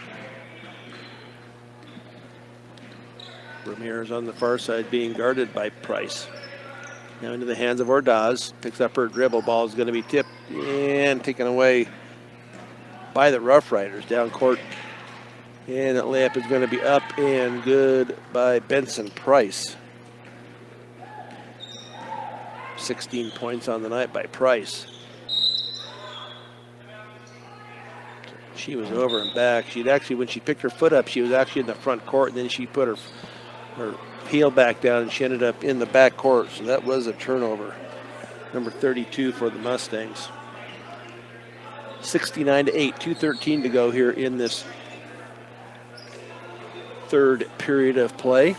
Ramirez on the far side being guarded by Price. Now into the hands of Ordaz. Picks up her dribble. Ball is going to be tipped and taken away by the Rough Riders down court. And that layup is going to be up and good by Benson Price. 16 points on the night by Price. She was over and back. She'd actually, when she picked her foot up, she was actually in the front court, and then she put her heel back down, and she ended up in the back court. So that was a turnover. Number 32 for the Mustangs. 69-8, 2:13 to go here in this third period of play.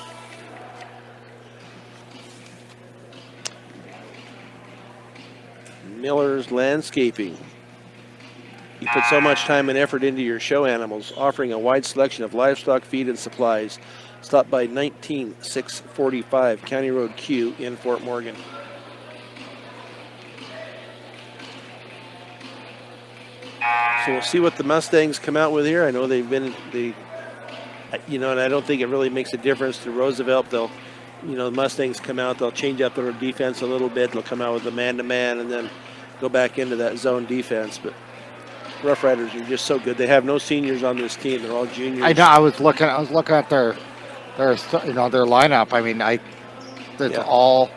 Miller's Landscaping. You put so much time and effort into your show animals, offering a wide selection of livestock feed and supplies. Stop by 19645 County Road Q in Fort Morgan. So we'll see what the Mustangs come out with here. I know and I don't think it really makes a difference to Roosevelt. The Mustangs come out, they'll change up their defense a little bit. They'll come out with a man-to-man and then go back into that zone defense. But Rough Riders are just so good. They have no seniors on this team. They're all juniors. I know. I was looking at their lineup. I mean, it's all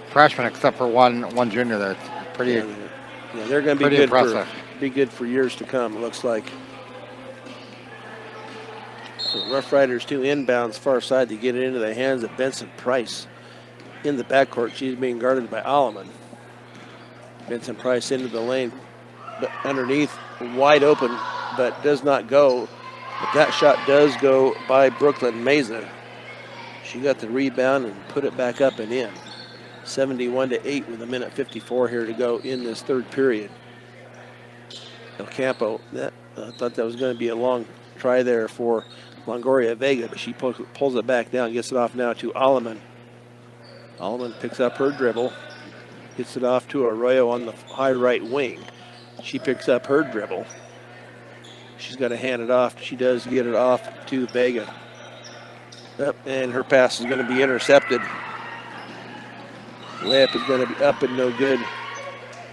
freshmen except for one junior there. It's pretty. Yeah, they're going to be good for years to come. It looks like. So Rough Riders 2 inbounds far side to get it into the hands of Benson Price in the backcourt. She's being guarded by Alleman. Benson Price into the lane, but underneath, wide open, but does not go. But that shot does go by Brooklyn Meza. She got the rebound and put it back up and in. 71-8 with 1:54 here to go in this third period. El Campo, that I thought that was going to be a long try there for Longoria Vega, but she pulls it back down, gets it off now to Alleman. Alleman picks up her dribble, gets it off to Arroyo on the high right wing. She picks up her dribble. She's got to hand it off. She does get it off to Vega. Yep, and her pass is going to be intercepted. Layup is going to be up and no good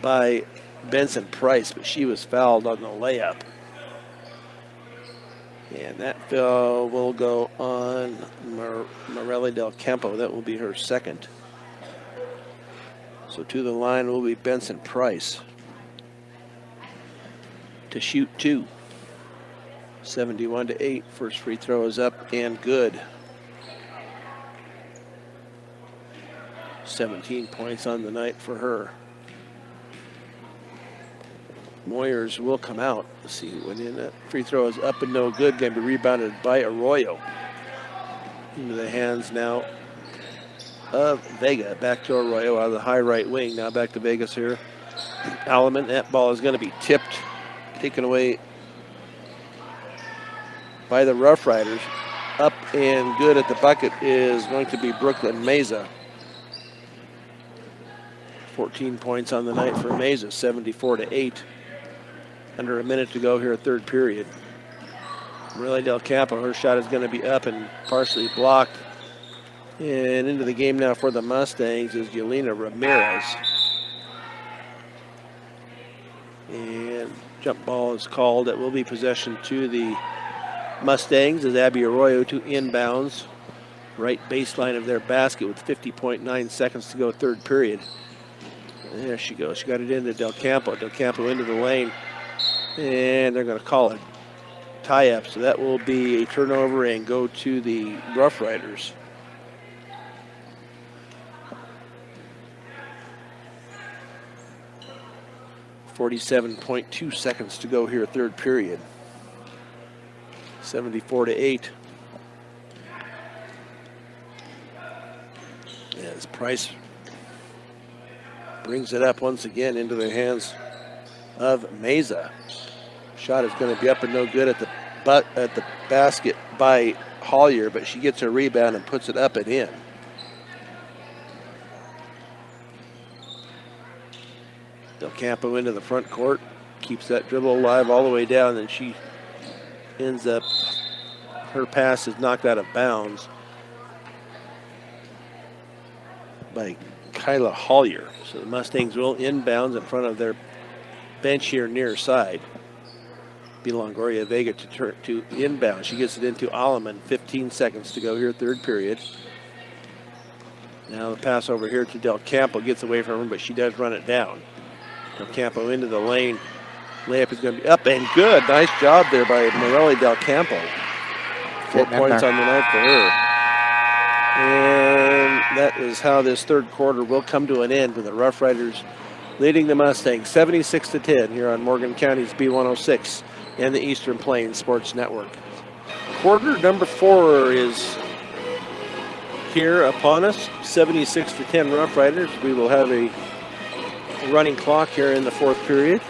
by Benson Price, but she was fouled on the layup. And that foul will go on Morelli Del Campo. That will be her second. So to the line will be Benson Price to shoot 2. 71-8. First free throw is up and good. 17 points on the night for her. Moyers will come out. Let's see what in that free throw is up and no good. Going to be rebounded by Arroyo. Into the hands now of Vega. Back to Arroyo out of the high right wing. Now back to Vegas here. Alleman. That ball is going to be tipped, taken away by the Rough Riders. Up and good at the bucket is going to be Brooklyn Meza. 14 points on the night for Meza, 74-8. Under a minute to go here, third period. Morelli Del Campo, her shot is going to be up and partially blocked. And into the game now for the Mustangs is Yelena Ramirez. And jump ball is called. It will be possession to the Mustangs as Abby Arroyo to inbounds. Right baseline of their basket with 50.9 seconds to go, third period. There she goes. She got it into Del Campo. Del Campo into the lane. And they're going to call it tie-up. So that will be a turnover and go to the Rough Riders. .2 seconds to go here, third period. 74-8. As Price brings it up once again into the hands of Meza. Shot is going to be up and no good at the basket by Hollier, but she gets a rebound and puts it up and in. Del Campo into the front court, keeps that dribble alive all the way down, and she ends up, her pass is knocked out of bounds by Kyla Hollier. So the Mustangs will inbounds in front of their bench here near side. Be Longoria Vega to inbound. She gets it into Alleman. 15 seconds to go here, third period. Now the pass over here to Del Campo. Gets away from her, but she does run it down. Del Campo into the lane. Layup is going to be up and good. Nice job there by Morelli Del Campo. 4 points on the night for her. And that is how this third quarter will come to an end with the Rough Riders leading the Mustangs 76-10 here on Morgan County's B106 and the Eastern Plains Sports Network. Quarter number 4 is here upon us. 76-10 Rough Riders. We will have a running clock here in the fourth period.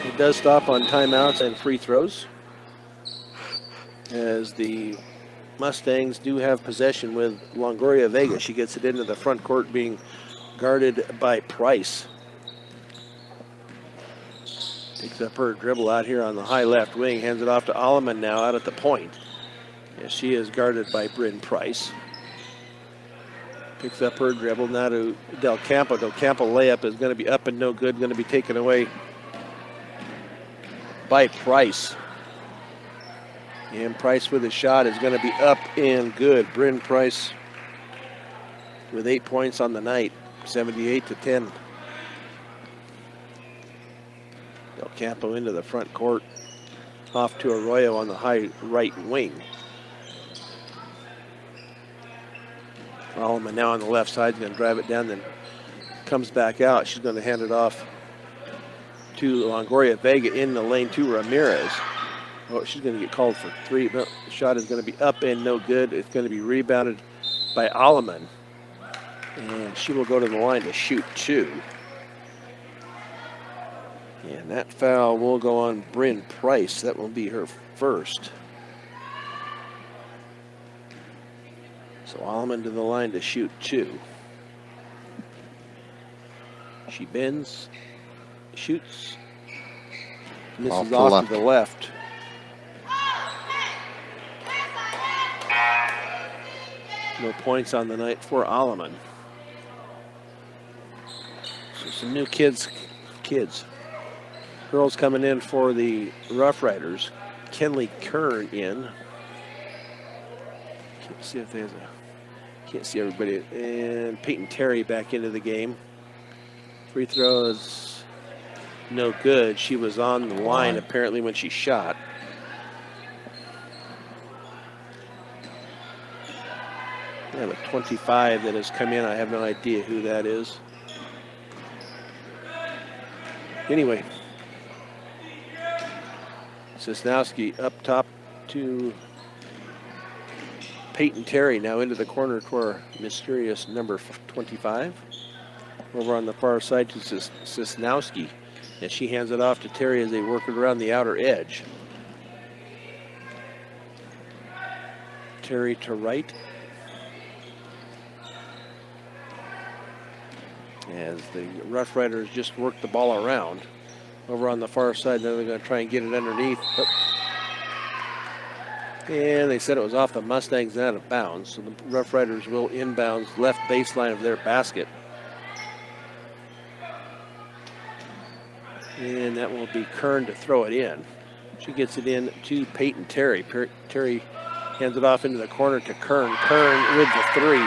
It does stop on timeouts and free throws, as the Mustangs do have possession with Longoria Vega. She gets it into the front court, being guarded by Price. Picks up her dribble out here on the high left wing, hands it off to Alleman now out at the point. Yes, she is guarded by Bryn Price. Picks up her dribble now to Del Campo. Del Campo layup is going to be up and no good, going to be taken away by Price. And Price with a shot is going to be up and good. Bryn Price with 8 points on the night, 78-10. Del Campo into the front court, off to Arroyo on the high right wing. Alleman now on the left side, going to drive it down, then comes back out. She's going to hand it off to Longoria Vega in the lane to Ramirez. Oh, she's going to get called for three. But the shot is going to be up and no good. It's going to be rebounded by Alleman. And she will go to the line to shoot 2. And that foul will go on Bryn Price. That will be her first. So Alleman to the line to shoot 2. She bends, shoots, misses off to the left. No points on the night for Alleman. So some new girls coming in for the Rough Riders. Kenley Kern in. Can't see if there's can't see everybody. And Peyton Terry back into the game. Free throw is no good. She was on the line apparently when she shot. We have a 25 that has come in. I have no idea who that is. Anyway, Sosnowski up top to Peyton Terry, now into the corner to our mysterious number 25. Over on the far side to Sosnowski, and she hands it off to Terry as they work it around the outer edge. Terry to right. As the Rough Riders just work the ball around. Over on the far side, now they're going to try and get it underneath. Oh. And they said it was off the Mustangs and out of bounds, so the Rough Riders will inbounds left baseline of their basket. And that will be Kern to throw it in. She gets it in to Peyton Terry. Terry hands it off into the corner to Kern. Kern with the 3.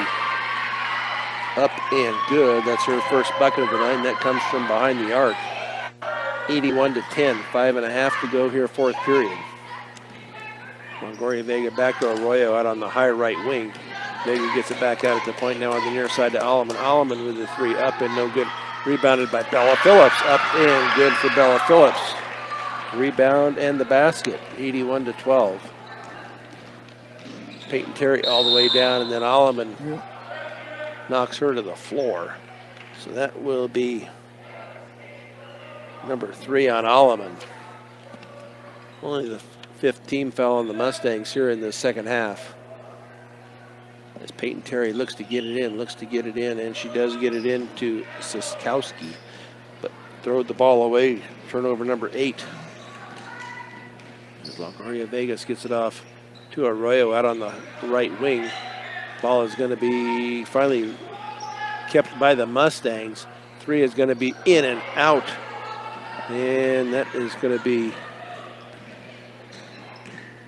Up and good. That's her first bucket of the night, and that comes from behind the arc. 81-10, 5.5 to go here, fourth period. Longoria Vega back to Arroyo out on the high right wing. Vega gets it back out at the point now on the near side to Alleman. Alleman with the 3 up and no good. Rebounded by Bella Phillips. Up and good for Bella Phillips. Rebound and the basket, 81-12. Peyton Terry all the way down, and then Alleman knocks her to the floor. So that will be number 3 on Alleman. Only the 5th team foul on the Mustangs here in the second half. As Peyton Terry looks to get it in, and she does get it in to Siskowski, but throwed the ball away. Turnover number 8. As Longoria Vegas gets it off to Arroyo out on the right wing. Ball is going to be finally kept by the Mustangs. 3 is going to be in and out, and that is going to be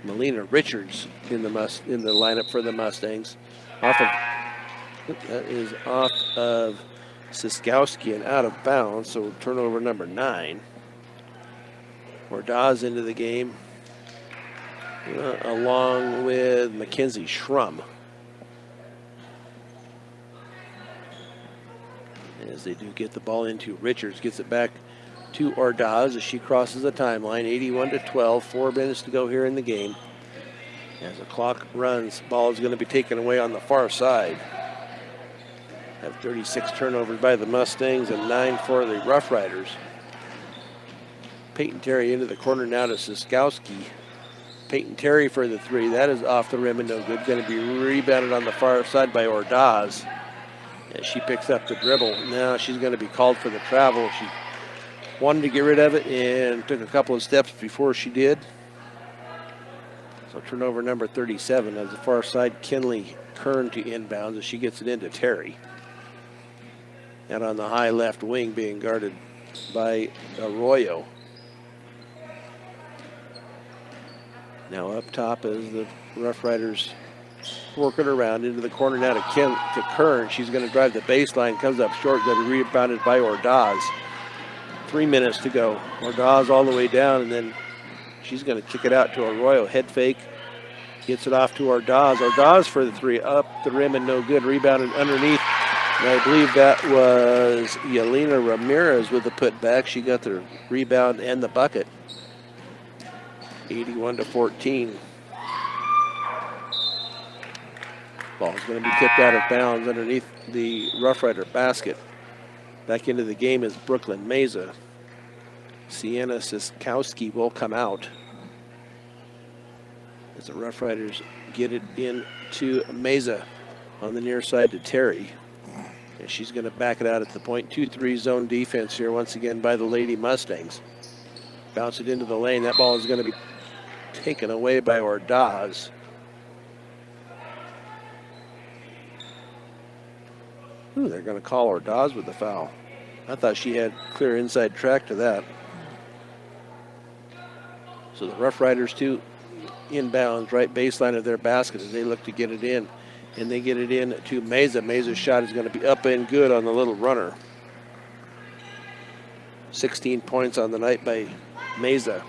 Melina Richards in the lineup for the Mustangs. That is off of Siskowski and out of bounds, so turnover number 9. Ordaz into the game, along with Mackenzie Schrum. As they do get the ball into Richards, gets it back to Ordaz as she crosses the timeline. 81-12, 4 minutes to go here in the game. As the clock runs, ball is going to be taken away on the far side. Have 36 turnovers by the Mustangs and 9 for the Rough Riders. Peyton Terry into the corner now to Siskowski. Peyton Terry for the 3. That is off the rim and no good. Going to be rebounded on the far side by Ordaz. As she picks up the dribble. Now she's going to be called for the travel. She wanted to get rid of it and took a couple of steps before she did. So turnover number 37 as the far side, Kenley Kern to inbounds as she gets it into Terry. And on the high left wing being guarded by Arroyo. Now up top as the Rough Riders working around into the corner now to Kern. She's going to drive the baseline, comes up short, going to be rebounded by Ordaz. 3 minutes to go. Ordaz all the way down, and then she's going to kick it out to Arroyo. Head fake. Gets it off to Ordaz. Ordaz for the 3. Up the rim and no good. Rebounded underneath. And I believe that was Yelena Ramirez with the putback. She got the rebound and the bucket. 81-14. Ball's going to be tipped out of bounds underneath the Rough Rider basket. Back into the game is Brooklyn Meza. Sienna Siskowski will come out as the Rough Riders get it into Meza on the near side to Terry. And she's going to back it out at the point. 2-3 zone defense here once again by the Lady Mustangs. Bounce it into the lane. That ball is going to be taken away by Ordaz. Ooh, they're going to call Ordaz with the foul. I thought she had clear inside track to that. So the Rough Riders too inbounds right baseline of their basket as they look to get it in. And they get it in to Meza. Meza's shot is going to be up and good on the little runner. 16 points on the night by Meza.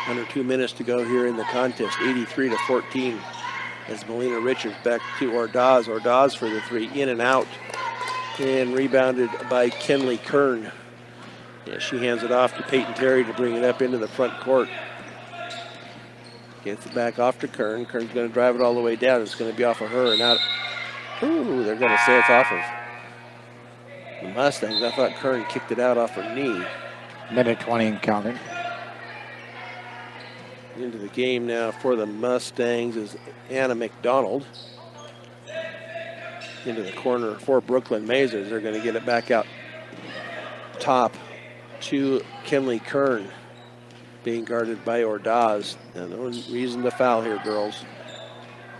Under 2 minutes to go here in the contest. 83-14 as Melina Richards back to Ordaz. Ordaz for the three, in and out. And rebounded by Kenley Kern. Yeah, she hands it off to Peyton Terry to bring it up into the front court. Gets it back off to Kern. Kern's going to drive it all the way down. It's going to be off of her and out. Ooh, they're going to say it's off of the Mustangs. I thought Kern kicked it out off her knee. Minute 20 and counting. Into the game now for the Mustangs is Anna McDonald. Into the corner for Brooklyn Mazers. They're going to get it back out top to Kenley Kern, being guarded by Ordaz. Now, no reason to foul here, girls.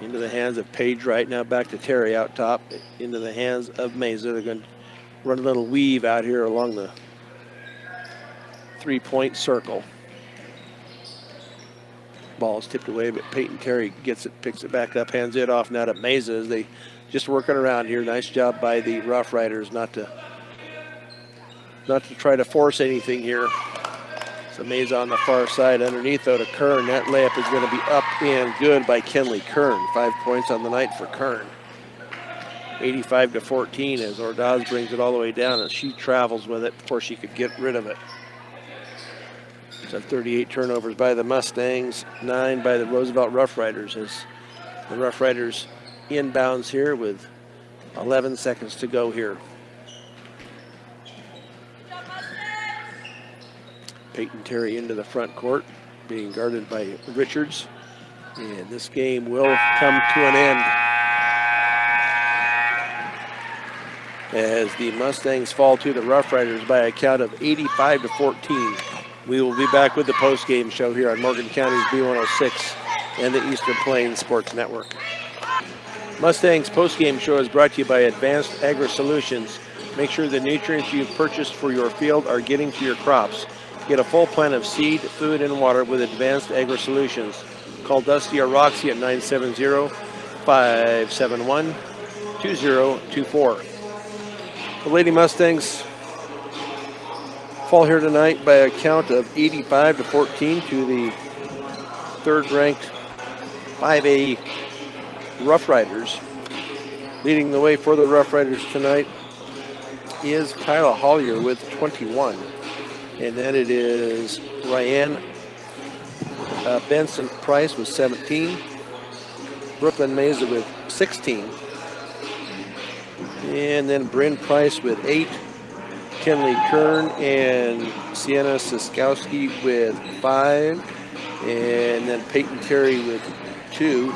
Into the hands of Paige Wright. Now back to Terry out top. Into the hands of Meza. They're going to run a little weave out here along the three-point circle. Ball is tipped away, but Peyton Terry gets it, picks it back up, hands it off now to Meza as they just working around here. Nice job by the Rough Riders not to try to force anything here. So Meza on the far side underneath though to Kern. That layup is going to be up and good by Kenley Kern. 5 points on the night for Kern. 85-14 as Ordaz brings it all the way down as she travels with it before she could get rid of it. So 38 turnovers by the Mustangs, 9 by the Roosevelt Rough Riders as the Rough Riders inbounds here with 11 seconds to go here. Peyton Terry into the front court, being guarded by Richards. And this game will come to an end as the Mustangs fall to the Rough Riders by a count of 85-14. We will be back with the post-game show here on Morgan County's B106 and the Eastern Plains Sports Network. Mustangs post-game show is brought to you by Advanced Agri Solutions. Make sure the nutrients you've purchased for your field are getting to your crops. Get a full plan of seed, food, and water with Advanced Agri Solutions. Call Dusty or Roxy at 970-571-2024. The Lady Mustangs fall here tonight by a count of 85-14 to the third-ranked 5A Rough Riders. Leading the way for the Rough Riders tonight is Kyla Hollier with 21. And then it is Ryan Benson Price with 17. Brooklyn Meza with 16. And then Bryn Price with 8. Kenley Kern and Sienna Siskowski with 5. And then Peyton Terry with 2.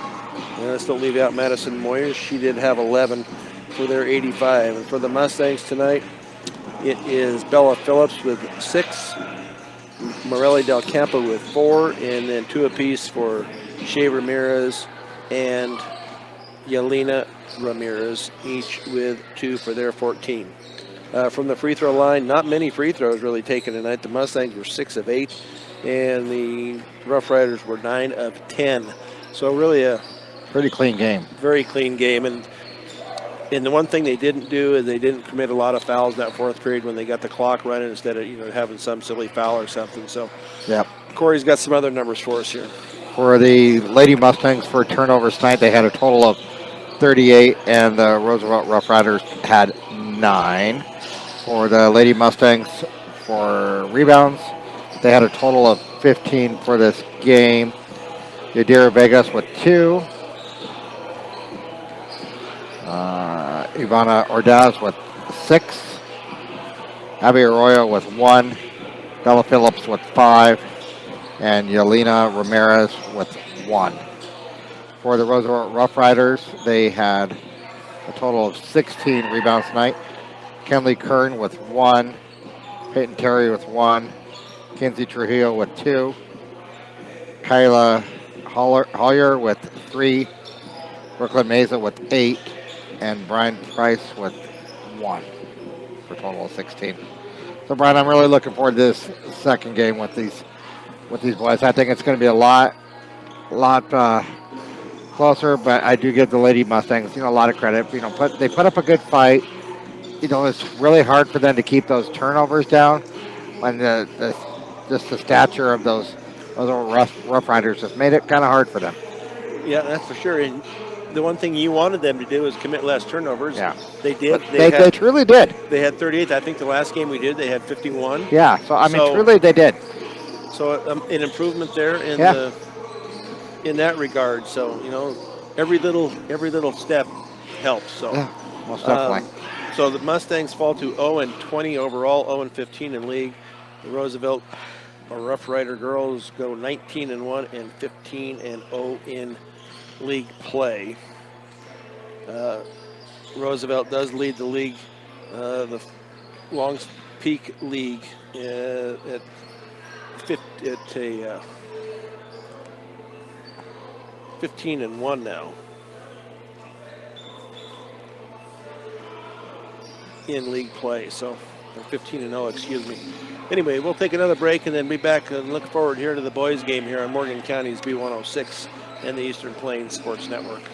And let's don't leave out Madison Moyers. She did have 11 for their 85. And for the Mustangs tonight, it is Bella Phillips with 6. Morelli Del Campo with 4. And then 2 apiece for Shea Ramirez and Yelena Ramirez, each with 2 for their 14. From the free throw line, not many free throws really taken tonight. The Mustangs were 6 of 8, and the Rough Riders were 9 of 10. So really a pretty clean game. Very clean game. And the one thing they didn't do is they didn't commit a lot of fouls in that fourth period when they got the clock running instead of having some silly foul or something. So yep. Corey's got some other numbers for us here. For the Lady Mustangs for turnovers tonight, they had a total of 38, and the Roosevelt Rough Riders had 9. For the Lady Mustangs for rebounds, they had a total of 15 for this game. Yadira Vegas with 2. Ivana Ordaz with 6. Abby Arroyo with 1. Bella Phillips with 5, and Yelena Ramirez with 1. For the Roosevelt Rough Riders, they had a total of 16 rebounds tonight. Kenley Kern with 1, Peyton Terry with 1, Kinsey Trujillo with 2, Kyla Hollier with 3, Brooklyn Mesa with 8, and Brian Price with 1 for a total of 16. So, Brian, I'm really looking forward to this second game with these boys. I think it's going to be a lot closer, but I do give the Lady Mustangs, a lot of credit. They put up a good fight. It's really hard for them to keep those turnovers down when just the stature of those old rough Riders just made it kind of hard for them. Yeah, that's for sure. And the one thing you wanted them to do is commit less turnovers. Yeah, they did. They truly did. They had 38. I think the last game we did, they had 51. Yeah. So truly they did. So an improvement there in that regard. So every little step helps. So yeah, most definitely. So the Mustangs fall to 0-20 overall, 0-15 in league. The Roosevelt or Rough Rider girls go 19-1 and 15-0 in league play. Roosevelt does lead the league, the Long Peak League at 15-1 now in league play. So, or 15-0, excuse me. Anyway, we'll take another break and then be back and look forward here to the boys' game here on Morgan County's B106 and the Eastern Plains Sports Network.